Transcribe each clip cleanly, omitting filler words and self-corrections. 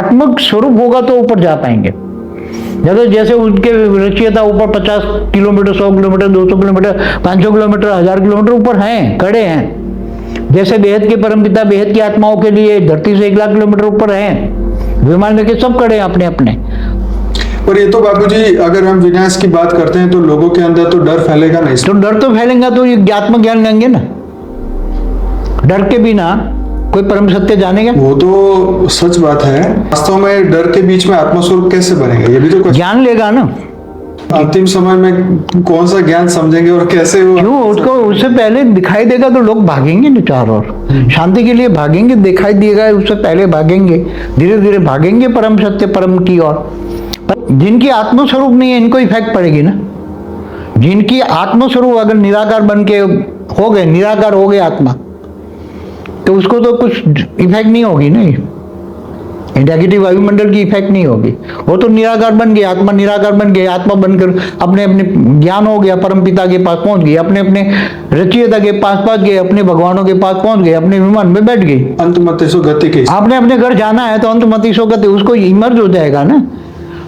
आत्मक स्वरूप होगा तो ऊपर जा पाएंगे। जैसे उनके रचयिता ऊपर 50 kilometre, 100 kilometre, 200 kilometre, 500 kilometre, 1000 kilometre ऊपर हैं, खड़े हैं। जैसे बेहद के परमपिता बेहद की आत्माओं के लिए धरती से 1 लाख किलोमीटर ऊपर हैं, विमान लेके सब खड़े हैं अपने अपने। पर ये तो बाबूजी, अगर हम विनाश की बात करते हैं तो लोगों के अंदर तो डर फैलेगा नहीं। तो डर तो फैलेगा तो ये आत्मज्ञान लेंगे ना। डर के बिना कोई परम सत्य जानेगा? वो तो सच बात है। वास्तव में डर के बीच में आत्मस्वरूप कैसे बनेगा, ये भी तो ज्ञान लेगा ना। अंतिम समय में कौन सा ज्ञान समझेंगे और कैसे वो? क्यों, उसको उससे पहले दिखाई देगा तो लोग भागेंगे ना चारों ओर, शांति के लिए भागेंगे। दिखाई देगा उससे पहले भागेंगे, धीरे धीरे भागेंगे परम सत्य परम की ओर। जिनकी आत्मस्वरूप नहीं है इनको इफेक्ट पड़ेगी ना। जिनकी आत्मस्वरूप अगर निराकार बन के हो गए, निराकार हो गए आत्मा, तो उसको तो कुछ इफेक्ट नहीं होगी ना। नेगेटिव वायुमंडल की इफेक्ट नहीं होगी। वो तो निराकार बन गया, आत्मा निराकार बन गया। आत्मा बनकर अपने अपने ज्ञान हो गया, परम पिता के पास पहुंच गए, अपने अपने रचयिता के पास पहुंच गए, अपने भगवानों के पास पहुंच गए, अपने विमान में बैठ गए। अंतमति गति के आपने अपने घर जाना है तो अंतमति गति, उसको इमर्ज हो जाएगा ना।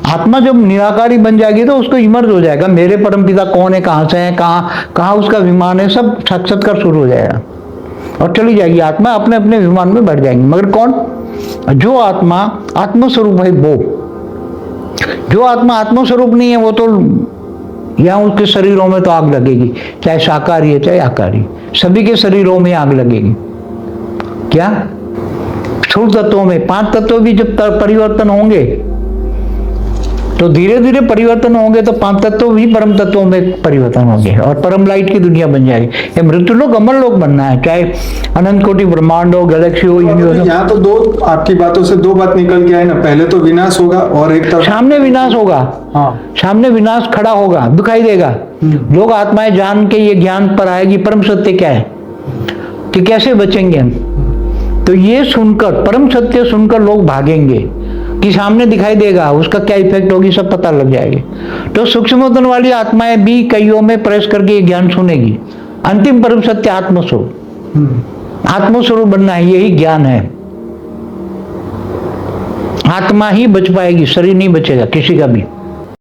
आत्मा जब निराकारी बन जाएगी तो उसको इमर्ज हो जाएगा, मेरे परम पिता कौन है, कहाँ से है, कहाँ उसका विमान है, सब साक्षात्कार शुरू हो जाएगा और चली जाएगी आत्मा, अपने अपने विमान में बैठ जाएंगे। मगर कौन? जो आत्मा आत्मस्वरूप है वो। जो आत्मा आत्मस्वरूप नहीं है वो तो यहाँ उसके शरीरों में तो आग लगेगी, चाहे शाकाहारी है चाहे आकारी, सभी के शरीरों में आग लगेगी। क्या? स्थूल तत्वों में 5 तत्व भी जब परिवर्तन होंगे तो धीरे धीरे परिवर्तन होंगे, तो 5 तत्व भी परम तत्वों में परिवर्तन होंगे और परम लाइट की दुनिया बन जाएगी। ये मृत्युलोक अमर लोक बनना है, चाहे अनंत कोटि ब्रह्मांड हो, गैलेक्सी हो, यूनिवर्स। यहाँ तो दो, आपकी बातों से 2 बात निकल के आए ना। पहले तो विनाश होगा और एक तरफ सामने विनाश होगा। हाँ, सामने विनाश खड़ा होगा, दिखाई देगा। लोग आत्माएं जान के ये ज्ञान पर आएगी परम सत्य क्या है, कि कैसे बचेंगे हम। तो ये सुनकर, परम सत्य सुनकर लोग भागेंगे कि सामने दिखाई देगा, उसका क्या इफेक्ट होगी सब पता लग जाएगी। तो सूक्ष्म वतन वाली आत्माएं भी कईयों में प्रेस करके ये ज्ञान सुनेगी। अंतिम परम सत्य आत्मस्वरूप, आत्मस्वरूप बनना है, यही ज्ञान है। आत्मा ही बच पाएगी, शरीर नहीं बचेगा किसी का भी।